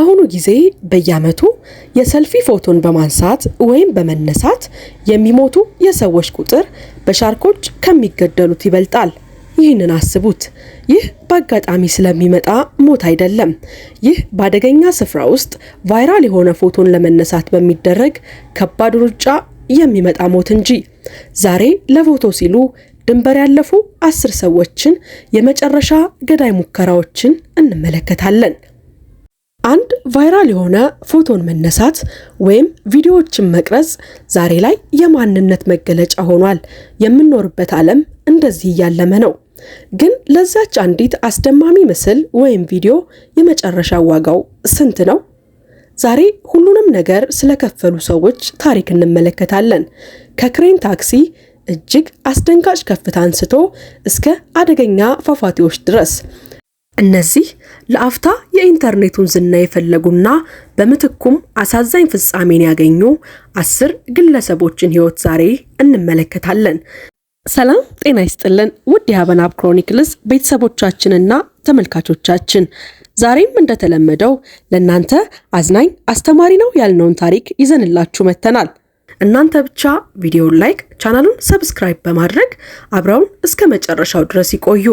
በአሁኑ ጊዜ በየዓመቱ የሰልፊ ፎቶን በማንሳት ወይም በመነሳት የሚሞቱ የሰዎች ቁጥር በሻርኮች ከሚገደሉት ይበልጣል። ይህንን አስቡት። ይህ በአጋጣሚ ስለሚመጣ ሞት አይደለም። ይህ በአደገኛ ስፍራ ውስጥ ቫይራል የሆነ ፎቶን ለመነሳት በሚደረግ ከባድ ሩጫ የሚመጣ ሞት እንጂ። ዛሬ ለፎቶ ሲሉ ድንበር ያለፉ 10 ሰዎችን የመጨረሻ ገዳይ ሙከራዎችን እንመለከታለን። አንድ ቫይራል የሆነ ፎቶን መነሳት ወይም ቪዲዮዎችን መቅረጽ ዛሬ ላይ የማንነት መገለጫ ሆኗል። የምንኖርበት ዓለም እንደዚህ እያለመ ነው። ግን ለዛች አንዲት አስደማሚ ምስል ወይም ቪዲዮ የመጨረሻ ዋጋው ስንት ነው? ዛሬ ሁሉንም ነገር ስለከፈሉ ሰዎች ታሪክ እንመለከታለን። ከክሬን ታክሲ እጅግ አስደንጋጭ ከፍታ አንስቶ እስከ አደገኛ ፏፏቴዎች ድረስ እነዚህ ለአፍታ የኢንተርኔቱን ዝና የፈለጉና በምትኩም አሳዛኝ ፍጻሜን ያገኙ 10 ግለሰቦችን ህይወት ዛሬ እንመለከታለን። ሰላም ጤና ይስጥልን ውድ የሀበናብ ክሮኒክልስ ቤተሰቦቻችንና ተመልካቾቻችን፣ ዛሬም እንደተለመደው ለእናንተ አዝናኝ አስተማሪ ነው ያልነውን ታሪክ ይዘንላችሁ መጥተናል። እናንተ ብቻ ቪዲዮውን ላይክ፣ ቻናሉን ሰብስክራይብ በማድረግ አብረውን እስከ መጨረሻው ድረስ ይቆዩ።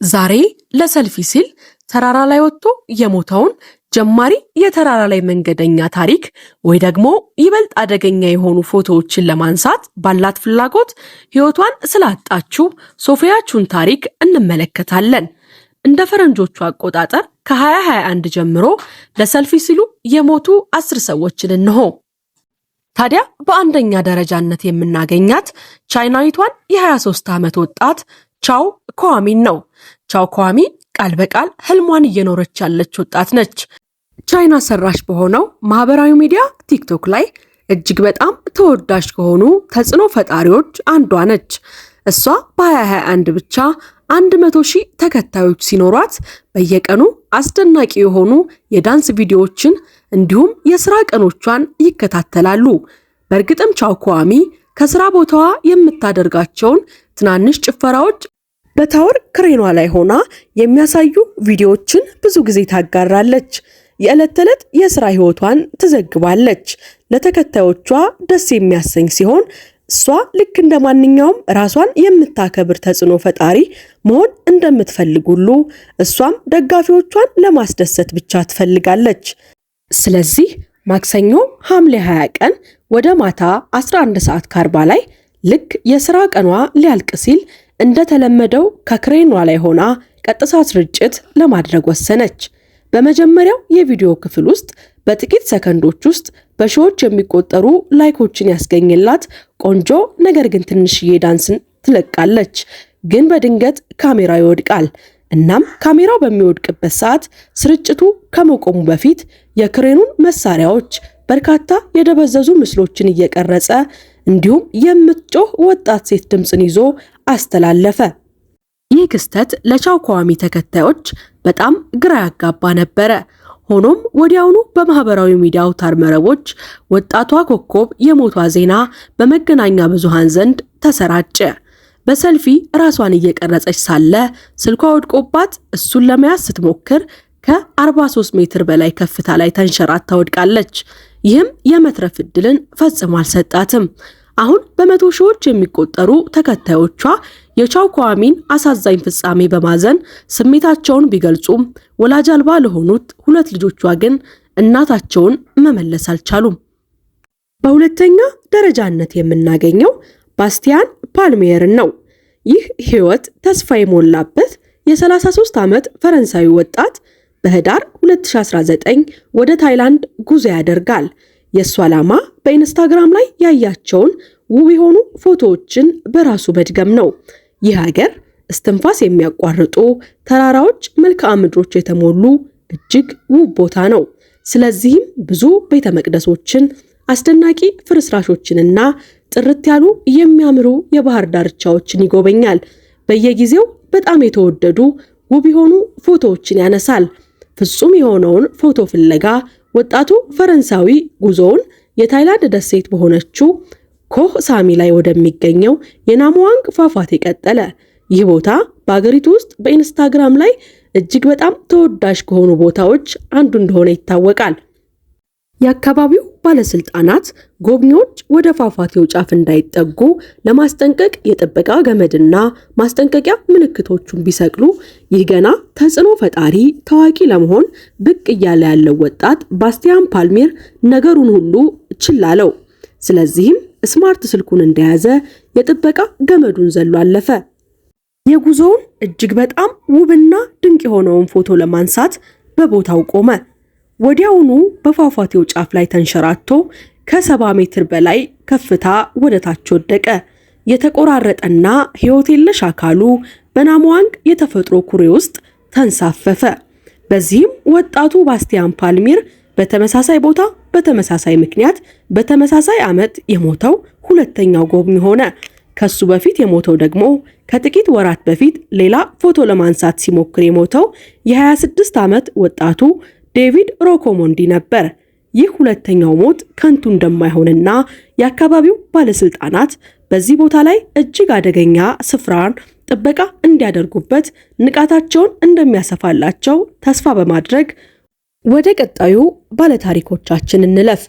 ዛሬ ለሰልፊ ሲል ተራራ ላይ ወጥቶ የሞተውን ጀማሪ የተራራ ላይ መንገደኛ ታሪክ ወይ ደግሞ ይበልጥ አደገኛ የሆኑ ፎቶዎችን ለማንሳት ባላት ፍላጎት ህይወቷን ስላጣችው ሶፊያ ቹን ታሪክ እንመለከታለን። እንደ ፈረንጆቹ አቆጣጠር ከ2021 ጀምሮ ለሰልፊ ሲሉ የሞቱ 10 ሰዎችን እንሆ። ታዲያ በአንደኛ ደረጃነት የምናገኛት ቻይናዊቷን የ23 ዓመት ወጣት ቻው ኮዋሚን ነው። ቻው ኮዋሚ ቃል በቃል ህልሟን እየኖረች ያለች ወጣት ነች። ቻይና ሰራሽ በሆነው ማህበራዊ ሚዲያ ቲክቶክ ላይ እጅግ በጣም ተወዳጅ ከሆኑ ተጽዕኖ ፈጣሪዎች አንዷ ነች። እሷ በ2021 ብቻ 100,000 ተከታዮች ሲኖሯት በየቀኑ አስደናቂ የሆኑ የዳንስ ቪዲዮዎችን እንዲሁም የስራ ቀኖቿን ይከታተላሉ። በእርግጥም ቻው ኮዋሚ ከስራ ቦታዋ የምታደርጋቸውን ትናንሽ ጭፈራዎች በታወር ክሬኗ ላይ ሆና የሚያሳዩ ቪዲዮዎችን ብዙ ጊዜ ታጋራለች። የዕለት ተዕለት የስራ ህይወቷን ትዘግባለች። ለተከታዮቿ ደስ የሚያሰኝ ሲሆን እሷ ልክ እንደ ማንኛውም ራሷን የምታከብር ተጽዕኖ ፈጣሪ መሆን እንደምትፈልግ ሁሉ እሷም ደጋፊዎቿን ለማስደሰት ብቻ ትፈልጋለች። ስለዚህ ማክሰኞ ሐምሌ 20 ቀን ወደ ማታ 11:40 ላይ ልክ የሥራ ቀኗ ሊያልቅ ሲል እንደተለመደው ከክሬኗ ላይ ሆና ቀጥታ ስርጭት ለማድረግ ወሰነች። በመጀመሪያው የቪዲዮ ክፍል ውስጥ በጥቂት ሰከንዶች ውስጥ በሺዎች የሚቆጠሩ ላይኮችን ያስገኝላት ቆንጆ ነገር ግን ትንሽዬ ዳንስን ትለቃለች። ግን በድንገት ካሜራ ይወድቃል። እናም ካሜራው በሚወድቅበት ሰዓት ስርጭቱ ከመቆሙ በፊት የክሬኑን መሳሪያዎች በርካታ የደበዘዙ ምስሎችን እየቀረጸ እንዲሁም የምትጮህ ወጣት ሴት ድምፅን ይዞ አስተላለፈ። ይህ ክስተት ለቻው ኮዋሚ ተከታዮች በጣም ግራ ያጋባ ነበረ። ሆኖም ወዲያውኑ በማህበራዊ ሚዲያ አውታር መረቦች ወጣቷ ኮከብ የሞቷ ዜና በመገናኛ ብዙሃን ዘንድ ተሰራጨ። በሰልፊ ራሷን እየቀረጸች ሳለ ስልኳ ወድቆባት እሱን ለመያዝ ስትሞክር ከ43 ሜትር በላይ ከፍታ ላይ ተንሸራታ ወድቃለች። ይህም የመትረፍ ዕድልን ፈጽሞ አልሰጣትም። አሁን በመቶ ሺዎች የሚቆጠሩ ተከታዮቿ የቻው ኮዋሚን አሳዛኝ ፍጻሜ በማዘን ስሜታቸውን ቢገልጹም ወላጅ አልባ ለሆኑት 2 ልጆቿ ግን እናታቸውን መመለስ አልቻሉም። በሁለተኛ ደረጃነት የምናገኘው ባስቲያን ፓልሜርን ነው። ይህ ህይወት ተስፋ የሞላበት የ33 ዓመት ፈረንሳዊ ወጣት በህዳር 2019 ወደ ታይላንድ ጉዞ ያደርጋል። የእሱ ዓላማ በኢንስታግራም ላይ ያያቸውን ውብ የሆኑ ፎቶዎችን በራሱ መድገም ነው። ይህ ሀገር እስትንፋስ የሚያቋርጡ ተራራዎች፣ መልክዓ ምድሮች የተሞሉ እጅግ ውብ ቦታ ነው። ስለዚህም ብዙ ቤተ መቅደሶችን፣ አስደናቂ ፍርስራሾችንና ጥርት ያሉ የሚያምሩ የባህር ዳርቻዎችን ይጎበኛል። በየጊዜው በጣም የተወደዱ ውብ የሆኑ ፎቶዎችን ያነሳል። ፍጹም የሆነውን ፎቶ ፍለጋ ወጣቱ ፈረንሳዊ ጉዞውን የታይላንድ ደሴት በሆነችው ኮህ ሳሚ ላይ ወደሚገኘው የናሞዋንግ ፏፏቴ ቀጠለ። ይህ ቦታ በአገሪቱ ውስጥ በኢንስታግራም ላይ እጅግ በጣም ተወዳጅ ከሆኑ ቦታዎች አንዱ እንደሆነ ይታወቃል። የአካባቢው ባለስልጣናት ጎብኚዎች ወደ ፏፏቴው ጫፍ እንዳይጠጉ ለማስጠንቀቅ የጥበቃ ገመድና ማስጠንቀቂያ ምልክቶቹን ቢሰቅሉ ይህ ገና ተጽዕኖ ፈጣሪ ታዋቂ ለመሆን ብቅ እያለ ያለው ወጣት ባስቲያን ፓልሜር ነገሩን ሁሉ ችላ አለው። ስለዚህም ስማርት ስልኩን እንደያዘ የጥበቃ ገመዱን ዘሎ አለፈ። የጉዞውን እጅግ በጣም ውብና ድንቅ የሆነውን ፎቶ ለማንሳት በቦታው ቆመ። ወዲያውኑ በፏፏቴው ጫፍ ላይ ተንሸራቶ ከ70 ሜትር በላይ ከፍታ ወደ ታች ወደቀ። የተቆራረጠና ሕይወት የለሽ አካሉ በናሞዋንግ የተፈጥሮ ኩሬ ውስጥ ተንሳፈፈ። በዚህም ወጣቱ ባስቲያን ፓልሜር በተመሳሳይ ቦታ በተመሳሳይ ምክንያት በተመሳሳይ ዓመት የሞተው ሁለተኛው ጎብኚ ሆነ። ከሱ በፊት የሞተው ደግሞ ከጥቂት ወራት በፊት ሌላ ፎቶ ለማንሳት ሲሞክር የሞተው የ26 ዓመት ወጣቱ ዴቪድ ሮኮሞንዲ ነበር። ይህ ሁለተኛው ሞት ከንቱ እንደማይሆንና የአካባቢው ባለስልጣናት በዚህ ቦታ ላይ እጅግ አደገኛ ስፍራን ጥበቃ እንዲያደርጉበት ንቃታቸውን እንደሚያሰፋላቸው ተስፋ በማድረግ ወደ ቀጣዩ ባለታሪኮቻችን እንለፍ።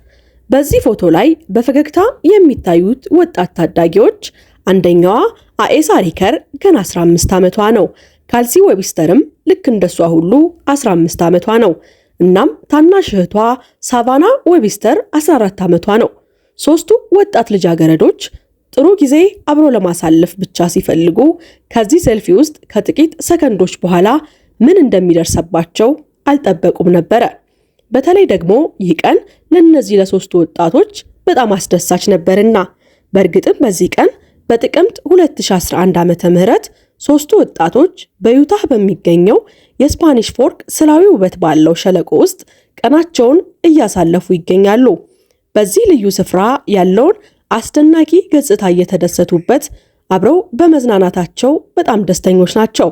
በዚህ ፎቶ ላይ በፈገግታ የሚታዩት ወጣት ታዳጊዎች አንደኛዋ አኤሳ ሪከር ገና 15 ዓመቷ ነው። ካልሲ ዌብስተርም ልክ እንደሷ ሁሉ 15 ዓመቷ ነው። እናም ታናሽ እህቷ ሳቫና ዌብስተር 14 ዓመቷ ነው። ሶስቱ ወጣት ልጃገረዶች ጥሩ ጊዜ አብሮ ለማሳለፍ ብቻ ሲፈልጉ ከዚህ ሴልፊ ውስጥ ከጥቂት ሰከንዶች በኋላ ምን እንደሚደርሰባቸው አልጠበቁም ነበረ። በተለይ ደግሞ ይህ ቀን ለነዚህ ለሶስቱ ወጣቶች በጣም አስደሳች ነበርና በእርግጥም በዚህ ቀን በጥቅምት 2011 ዓመተ ምህረት ሶስቱ ወጣቶች በዩታህ በሚገኘው የስፓኒሽ ፎርክ ስላዊ ውበት ባለው ሸለቆ ውስጥ ቀናቸውን እያሳለፉ ይገኛሉ። በዚህ ልዩ ስፍራ ያለውን አስደናቂ ገጽታ እየተደሰቱበት አብረው በመዝናናታቸው በጣም ደስተኞች ናቸው።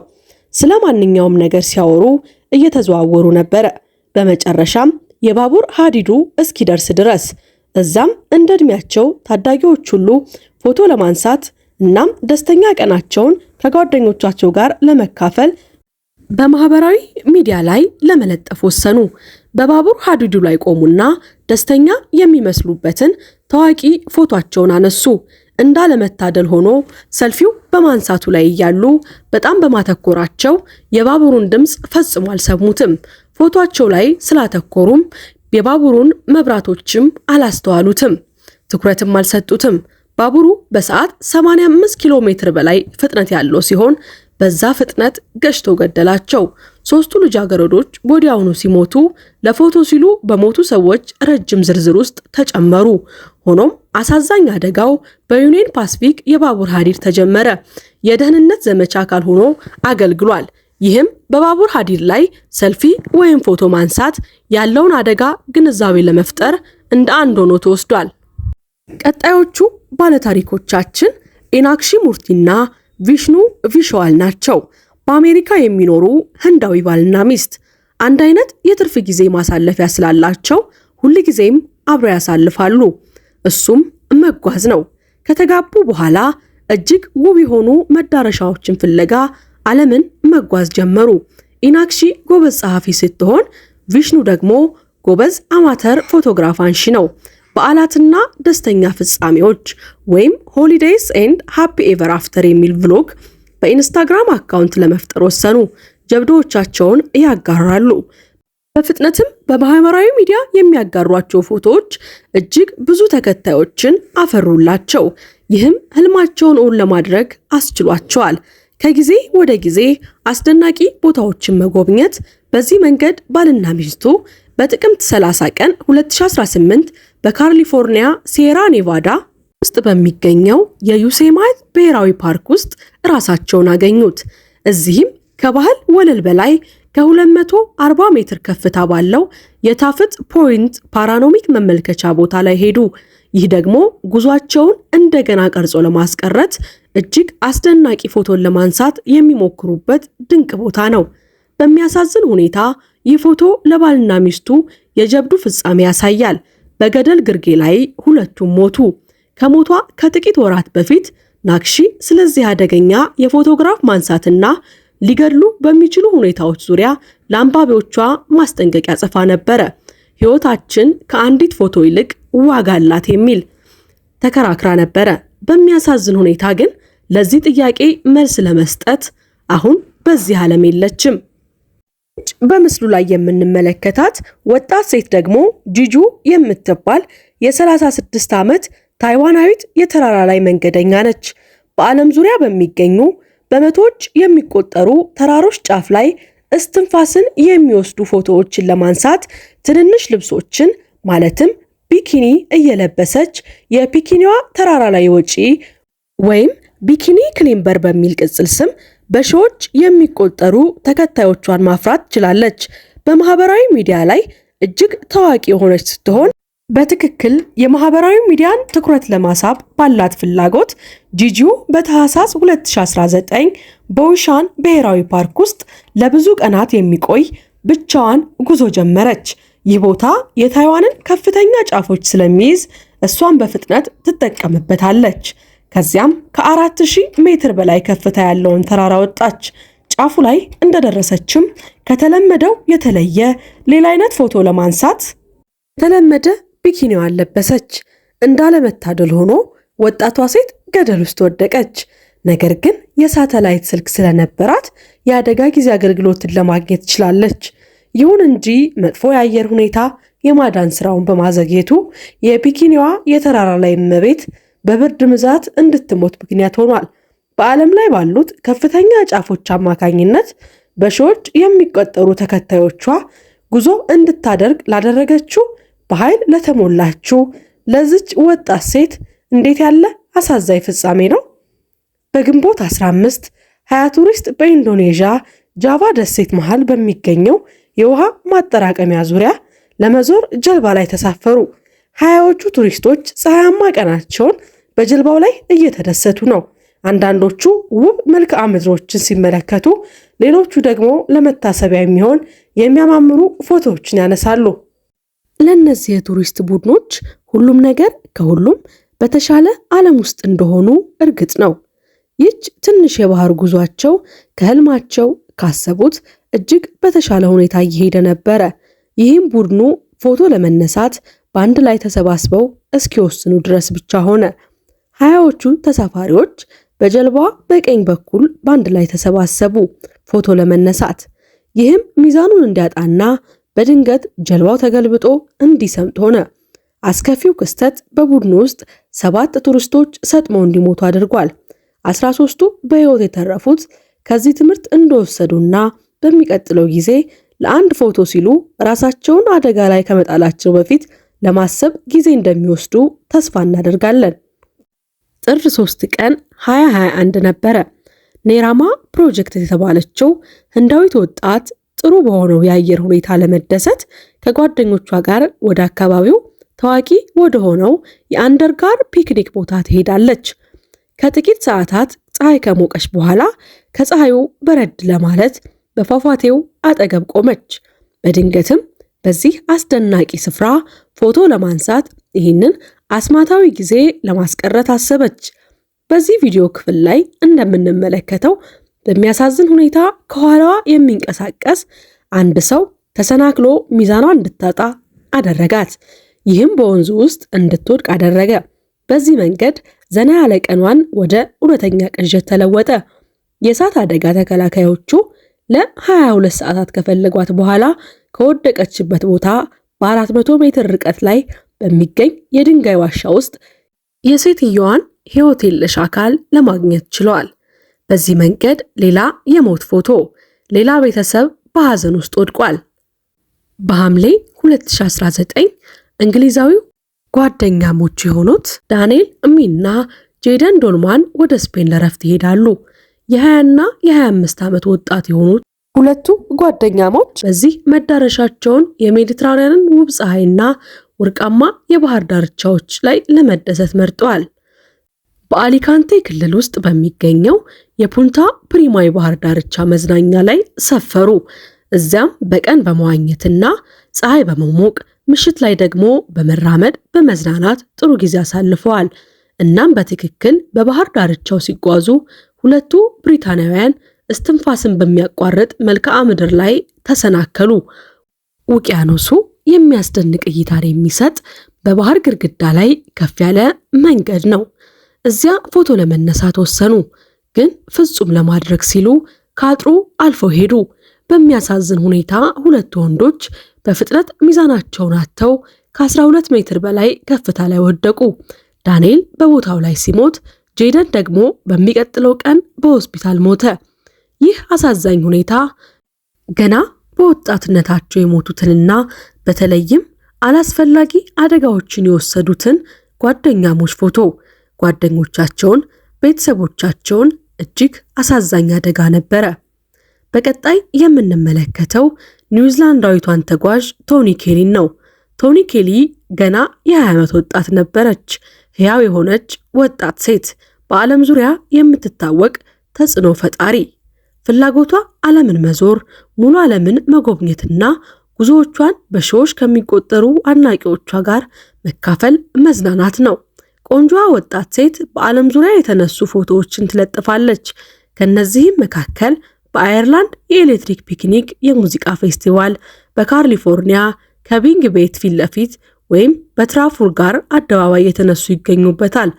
ስለ ማንኛውም ነገር ሲያወሩ እየተዘዋወሩ ነበረ። በመጨረሻም የባቡር ሀዲዱ እስኪደርስ ድረስ እዛም እንደ ዕድሜያቸው ታዳጊዎች ሁሉ ፎቶ ለማንሳት እናም ደስተኛ ቀናቸውን ከጓደኞቻቸው ጋር ለመካፈል በማህበራዊ ሚዲያ ላይ ለመለጠፍ ወሰኑ። በባቡር ሀዲዱ ላይ ቆሙና ደስተኛ የሚመስሉበትን ታዋቂ ፎቶአቸውን አነሱ። እንዳለመታደል ሆኖ ሰልፊው በማንሳቱ ላይ እያሉ በጣም በማተኮራቸው የባቡሩን ድምፅ ፈጽሞ አልሰሙትም። ፎቶአቸው ላይ ስላተኮሩም የባቡሩን መብራቶችም አላስተዋሉትም፣ ትኩረትም አልሰጡትም። ባቡሩ በሰዓት 85 ኪሎ ሜትር በላይ ፍጥነት ያለው ሲሆን በዛ ፍጥነት ገጭቶ ገደላቸው። ሶስቱ ልጃገረዶች ወዲያውኑ ሲሞቱ ለፎቶ ሲሉ በሞቱ ሰዎች ረጅም ዝርዝር ውስጥ ተጨመሩ። ሆኖም አሳዛኝ አደጋው በዩኒየን ፓሲፊክ የባቡር ሀዲድ ተጀመረ የደህንነት ዘመቻ አካል ሆኖ አገልግሏል። ይህም በባቡር ሀዲድ ላይ ሰልፊ ወይም ፎቶ ማንሳት ያለውን አደጋ ግንዛቤ ለመፍጠር እንደ አንድ ሆኖ ተወስዷል። ቀጣዮቹ ባለታሪኮቻችን ኢናክሺ ሙርቲና ቪሽኑ ቪሽዋል ናቸው። በአሜሪካ የሚኖሩ ህንዳዊ ባልና ሚስት አንድ አይነት የትርፍ ጊዜ ማሳለፊያ ስላላቸው ሁልጊዜም አብረው ያሳልፋሉ። እሱም መጓዝ ነው። ከተጋቡ በኋላ እጅግ ውብ የሆኑ መዳረሻዎችን ፍለጋ ዓለምን መጓዝ ጀመሩ። ኢናክሺ ጎበዝ ጸሐፊ ስትሆን ቪሽኑ ደግሞ ጎበዝ አማተር ፎቶግራፍ አንሺ ነው። በዓላትና ደስተኛ ፍጻሜዎች ወይም ሆሊዴይስ ኤንድ ሃፒ ኤቨር አፍተር የሚል ቭሎግ በኢንስታግራም አካውንት ለመፍጠር ወሰኑ። ጀብዶዎቻቸውን ያጋራሉ። በፍጥነትም በማህበራዊ ሚዲያ የሚያጋሯቸው ፎቶዎች እጅግ ብዙ ተከታዮችን አፈሩላቸው። ይህም ህልማቸውን እውን ለማድረግ አስችሏቸዋል። ከጊዜ ወደ ጊዜ አስደናቂ ቦታዎችን መጎብኘት። በዚህ መንገድ ባልና ሚስቱ በጥቅምት 30 ቀን 2018 በካሊፎርኒያ ሴራ ኔቫዳ ውስጥ በሚገኘው የዩሴማይት ብሔራዊ ፓርክ ውስጥ ራሳቸውን አገኙት። እዚህም ከባህል ወለል በላይ ከ240 ሜትር ከፍታ ባለው የታፍት ፖይንት ፓራኖሚክ መመልከቻ ቦታ ላይ ሄዱ። ይህ ደግሞ ጉዟቸውን እንደገና ቀርጾ ለማስቀረት እጅግ አስደናቂ ፎቶን ለማንሳት የሚሞክሩበት ድንቅ ቦታ ነው። በሚያሳዝን ሁኔታ ይህ ፎቶ ለባልና ሚስቱ የጀብዱ ፍጻሜ ያሳያል። በገደል ግርጌ ላይ ሁለቱም ሞቱ። ከሞቷ ከጥቂት ወራት በፊት ናክሺ ስለዚህ አደገኛ የፎቶግራፍ ማንሳትና ሊገድሉ በሚችሉ ሁኔታዎች ዙሪያ ለአንባቢዎቿ ማስጠንቀቂያ ጽፋ ነበረ። ሕይወታችን ከአንዲት ፎቶ ይልቅ ዋጋ አላት የሚል ተከራክራ ነበረ። በሚያሳዝን ሁኔታ ግን ለዚህ ጥያቄ መልስ ለመስጠት አሁን በዚህ ዓለም የለችም። በምስሉ ላይ የምንመለከታት ወጣት ሴት ደግሞ ጂጁ የምትባል የ36 ዓመት ታይዋናዊት የተራራ ላይ መንገደኛ ነች። በዓለም ዙሪያ በሚገኙ በመቶዎች የሚቆጠሩ ተራሮች ጫፍ ላይ እስትንፋስን የሚወስዱ ፎቶዎችን ለማንሳት ትንንሽ ልብሶችን ማለትም ቢኪኒ እየለበሰች የቢኪኒዋ ተራራ ላይ ወጪ ወይም ቢኪኒ ክሊምበር በሚል ቅጽል ስም በሺዎች የሚቆጠሩ ተከታዮቿን ማፍራት ችላለች። በማህበራዊ ሚዲያ ላይ እጅግ ታዋቂ የሆነች ስትሆን በትክክል የማህበራዊ ሚዲያን ትኩረት ለማሳብ ባላት ፍላጎት ጂጁ በታህሳስ 2019 በውሻን ብሔራዊ ፓርክ ውስጥ ለብዙ ቀናት የሚቆይ ብቻዋን ጉዞ ጀመረች። ይህ ቦታ የታይዋንን ከፍተኛ ጫፎች ስለሚይዝ እሷን በፍጥነት ትጠቀምበታለች። ከዚያም ከ4000 ሜትር በላይ ከፍታ ያለውን ተራራ ወጣች። ጫፉ ላይ እንደደረሰችም ከተለመደው የተለየ ሌላ አይነት ፎቶ ለማንሳት የተለመደ ቢኪኒዋን ለበሰች። እንዳለመታደል ሆኖ ወጣቷ ሴት ገደል ውስጥ ወደቀች። ነገር ግን የሳተላይት ስልክ ስለነበራት የአደጋ ጊዜ አገልግሎትን ለማግኘት ትችላለች። ይሁን እንጂ መጥፎ የአየር ሁኔታ የማዳን ስራውን በማዘግየቱ የቢኪኒዋ የተራራ ላይ እመቤት በብርድ ብዛት እንድትሞት ምክንያት ሆኗል። በዓለም ላይ ባሉት ከፍተኛ ጫፎች አማካኝነት በሺዎች የሚቆጠሩ ተከታዮቿ ጉዞ እንድታደርግ ላደረገችው በኃይል ለተሞላችው ለዚች ወጣት ሴት እንዴት ያለ አሳዛኝ ፍጻሜ ነው! በግንቦት 15 20 ቱሪስት በኢንዶኔዥያ ጃቫ ደሴት መሃል በሚገኘው የውሃ ማጠራቀሚያ ዙሪያ ለመዞር ጀልባ ላይ ተሳፈሩ። 20ዎቹ ቱሪስቶች ፀሐያማ ቀናቸውን በጀልባው ላይ እየተደሰቱ ነው። አንዳንዶቹ ውብ መልክዓ ምድሮችን ሲመለከቱ፣ ሌሎቹ ደግሞ ለመታሰቢያ የሚሆን የሚያማምሩ ፎቶዎችን ያነሳሉ። ለእነዚህ የቱሪስት ቡድኖች ሁሉም ነገር ከሁሉም በተሻለ ዓለም ውስጥ እንደሆኑ እርግጥ ነው። ይህች ትንሽ የባህር ጉዟቸው ከህልማቸው ካሰቡት እጅግ በተሻለ ሁኔታ እየሄደ ነበረ። ይህም ቡድኑ ፎቶ ለመነሳት በአንድ ላይ ተሰባስበው እስኪወስኑ ድረስ ብቻ ሆነ። 20ዎቹ ተሳፋሪዎች በጀልባዋ በቀኝ በኩል በአንድ ላይ ተሰባሰቡ ፎቶ ለመነሳት። ይህም ሚዛኑን እንዲያጣና በድንገት ጀልባው ተገልብጦ እንዲሰምጥ ሆነ። አስከፊው ክስተት በቡድኑ ውስጥ 7 ቱሪስቶች ሰጥመው እንዲሞቱ አድርጓል። 13ቱ በሕይወት የተረፉት ከዚህ ትምህርት እንደወሰዱና በሚቀጥለው ጊዜ ለአንድ ፎቶ ሲሉ ራሳቸውን አደጋ ላይ ከመጣላቸው በፊት ለማሰብ ጊዜ እንደሚወስዱ ተስፋ እናደርጋለን። ጥር 3 ቀን 2021 ነበረ። ኔራማ ፕሮጀክት የተባለችው ህንዳዊት ወጣት ጥሩ በሆነው የአየር ሁኔታ ለመደሰት ከጓደኞቿ ጋር ወደ አካባቢው ታዋቂ ወደ ሆነው የአንደርጋር ፒክኒክ ቦታ ትሄዳለች። ከጥቂት ሰዓታት ፀሐይ ከሞቀች በኋላ ከፀሐዩ በረድ ለማለት በፏፏቴው አጠገብ ቆመች። በድንገትም በዚህ አስደናቂ ስፍራ ፎቶ ለማንሳት ይህንን አስማታዊ ጊዜ ለማስቀረት አሰበች። በዚህ ቪዲዮ ክፍል ላይ እንደምንመለከተው በሚያሳዝን ሁኔታ ከኋላዋ የሚንቀሳቀስ አንድ ሰው ተሰናክሎ ሚዛኗን እንድታጣ አደረጋት። ይህም በወንዙ ውስጥ እንድትወድቅ አደረገ። በዚህ መንገድ ዘና ያለ ቀኗን ወደ እውነተኛ ቅዠት ተለወጠ። የእሳት አደጋ ተከላካዮቹ ለ22 ሰዓታት ከፈለጓት በኋላ ከወደቀችበት ቦታ በ400 ሜትር ርቀት ላይ በሚገኝ የድንጋይ ዋሻ ውስጥ የሴትየዋን ሕይወት የለሽ አካል ለማግኘት ችለዋል። በዚህ መንገድ ሌላ የሞት ፎቶ፣ ሌላ ቤተሰብ በሐዘን ውስጥ ወድቋል። በሐምሌ 2019 እንግሊዛዊው ጓደኛሞች የሆኑት ዳንኤል እሚና ጄደን ዶልማን ወደ ስፔን ለረፍት ይሄዳሉ። የ20ና የ25 ዓመት ወጣት የሆኑት ሁለቱ ጓደኛሞች በዚህ መዳረሻቸውን የሜዲትራኒያንን ውብ ፀሐይና ወርቃማ የባህር ዳርቻዎች ላይ ለመደሰት መርጠዋል። በአሊካንቴ ክልል ውስጥ በሚገኘው የፑንታ ፕሪማ የባህር ዳርቻ መዝናኛ ላይ ሰፈሩ። እዚያም በቀን በመዋኘትና ፀሐይ በመሞቅ ምሽት ላይ ደግሞ በመራመድ በመዝናናት ጥሩ ጊዜ አሳልፈዋል። እናም በትክክል በባህር ዳርቻው ሲጓዙ ሁለቱ ብሪታንያውያን እስትንፋስን በሚያቋርጥ መልክዓ ምድር ላይ ተሰናከሉ። ውቅያኖሱ የሚያስደንቅ እይታን የሚሰጥ በባህር ግድግዳ ላይ ከፍ ያለ መንገድ ነው። እዚያ ፎቶ ለመነሳት ወሰኑ፣ ግን ፍጹም ለማድረግ ሲሉ ከአጥሩ አልፈው ሄዱ። በሚያሳዝን ሁኔታ ሁለት ወንዶች በፍጥነት ሚዛናቸውን አጥተው ከ12 ሜትር በላይ ከፍታ ላይ ወደቁ። ዳንኤል በቦታው ላይ ሲሞት፣ ጄደን ደግሞ በሚቀጥለው ቀን በሆስፒታል ሞተ። ይህ አሳዛኝ ሁኔታ ገና በወጣትነታቸው የሞቱትንና በተለይም አላስፈላጊ አደጋዎችን የወሰዱትን ጓደኛሞች ፎቶ፣ ጓደኞቻቸውን፣ ቤተሰቦቻቸውን እጅግ አሳዛኝ አደጋ ነበረ። በቀጣይ የምንመለከተው ኒውዚላንዳዊቷን ተጓዥ ቶኒ ኬሊን ነው። ቶኒ ኬሊ ገና የ20 ዓመት ወጣት ነበረች። ሕያው የሆነች ወጣት ሴት፣ በዓለም ዙሪያ የምትታወቅ ተጽዕኖ ፈጣሪ። ፍላጎቷ ዓለምን መዞር፣ ሙሉ ዓለምን መጎብኘትና ጉዞዎቿን በሺዎች ከሚቆጠሩ አድናቂዎቿ ጋር መካፈል፣ መዝናናት ነው። ቆንጆዋ ወጣት ሴት በዓለም ዙሪያ የተነሱ ፎቶዎችን ትለጥፋለች። ከነዚህም መካከል በአየርላንድ የኤሌክትሪክ ፒክኒክ የሙዚቃ ፌስቲቫል፣ በካሊፎርኒያ ከቢንግ ቤት ፊት ለፊት ወይም በትራፋልጋር አደባባይ የተነሱ ይገኙበታል።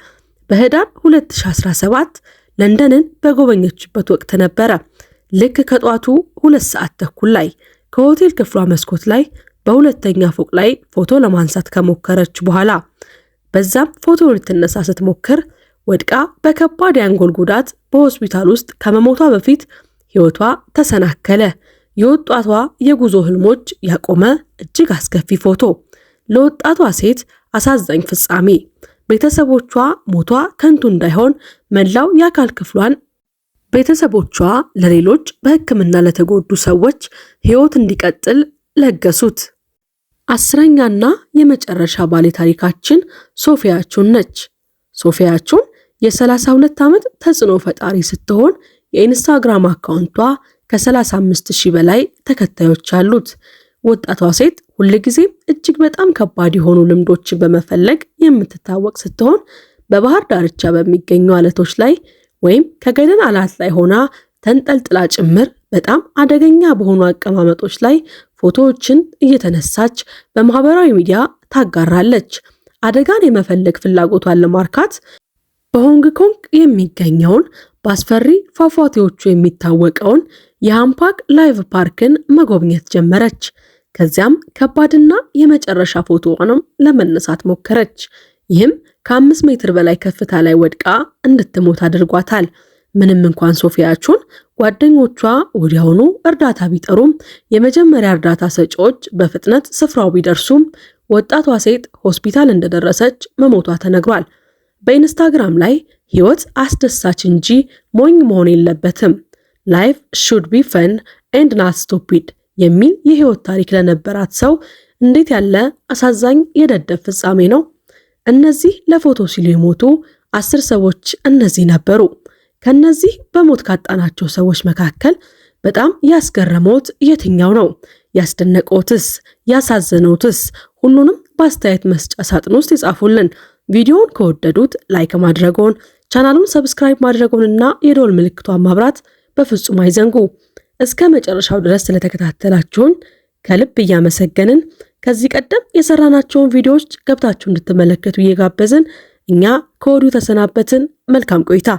በህዳር 2017 ለንደንን በጎበኘችበት ወቅት ነበረ። ልክ ከጧቱ 2 ሰዓት ተኩል ላይ ከሆቴል ክፍሏ መስኮት ላይ በሁለተኛ ፎቅ ላይ ፎቶ ለማንሳት ከሞከረች በኋላ በዛም ፎቶ ልትነሳ ስትሞክር ወድቃ በከባድ የአንጎል ጉዳት በሆስፒታል ውስጥ ከመሞቷ በፊት ሕይወቷ ተሰናከለ። የወጣቷ የጉዞ ህልሞች ያቆመ እጅግ አስከፊ ፎቶ፣ ለወጣቷ ሴት አሳዛኝ ፍጻሜ። ቤተሰቦቿ ሞቷ ከንቱ እንዳይሆን መላው የአካል ክፍሏን ቤተሰቦቿ ለሌሎች በሕክምና ለተጎዱ ሰዎች ሕይወት እንዲቀጥል ለገሱት። 10ኛና የመጨረሻ ባለ ታሪካችን ሶፊያ ቹን ነች። ሶፊያ ቹን የ32 ዓመት ተጽዕኖ ፈጣሪ ስትሆን የኢንስታግራም አካውንቷ ከ35,000 በላይ ተከታዮች አሉት። ወጣቷ ሴት ሁልጊዜም እጅግ በጣም ከባድ የሆኑ ልምዶችን በመፈለግ የምትታወቅ ስትሆን በባህር ዳርቻ በሚገኙ አለቶች ላይ ወይም ከገደል አናት ላይ ሆና ተንጠልጥላ ጭምር በጣም አደገኛ በሆኑ አቀማመጦች ላይ ፎቶዎችን እየተነሳች በማህበራዊ ሚዲያ ታጋራለች። አደጋን የመፈለግ ፍላጎቷን ለማርካት በሆንግ ኮንግ የሚገኘውን በአስፈሪ ፏፏቴዎቹ የሚታወቀውን የሃምፓክ ላይቭ ፓርክን መጎብኘት ጀመረች። ከዚያም ከባድና የመጨረሻ ፎቶዋንም ለመነሳት ሞከረች። ይህም ከ5 ሜትር በላይ ከፍታ ላይ ወድቃ እንድትሞት አድርጓታል። ምንም እንኳን ሶፊያ ቹን ጓደኞቿ ወዲያውኑ እርዳታ ቢጠሩም የመጀመሪያ እርዳታ ሰጪዎች በፍጥነት ስፍራው ቢደርሱም ወጣቷ ሴት ሆስፒታል እንደደረሰች መሞቷ ተነግሯል። በኢንስታግራም ላይ ሕይወት አስደሳች እንጂ ሞኝ መሆን የለበትም፣ ላይፍ ሹድ ቢ ፈን ኤንድ ናት ስቱፒድ የሚል የሕይወት ታሪክ ለነበራት ሰው እንዴት ያለ አሳዛኝ የደደብ ፍጻሜ ነው! እነዚህ ለፎቶ ሲሉ የሞቱ 10 ሰዎች እነዚህ ነበሩ። ከነዚህ በሞት ካጣናቸው ሰዎች መካከል በጣም ያስገረመውት የትኛው ነው? ያስደነቀውትስ? ያሳዘነውትስ? ሁሉንም በአስተያየት መስጫ ሳጥን ውስጥ ይጻፉልን። ቪዲዮውን ከወደዱት ላይክ ማድረጎን፣ ቻናሉን ሰብስክራይብ ማድረጎንና የደወል ምልክቷን ማብራት በፍጹም አይዘንጉ። እስከ መጨረሻው ድረስ ስለተከታተላችሁን ከልብ እያመሰገንን ከዚህ ቀደም የሰራናቸውን ቪዲዮዎች ገብታችሁ እንድትመለከቱ እየጋበዝን እኛ ከወዲሁ ተሰናበትን። መልካም ቆይታ።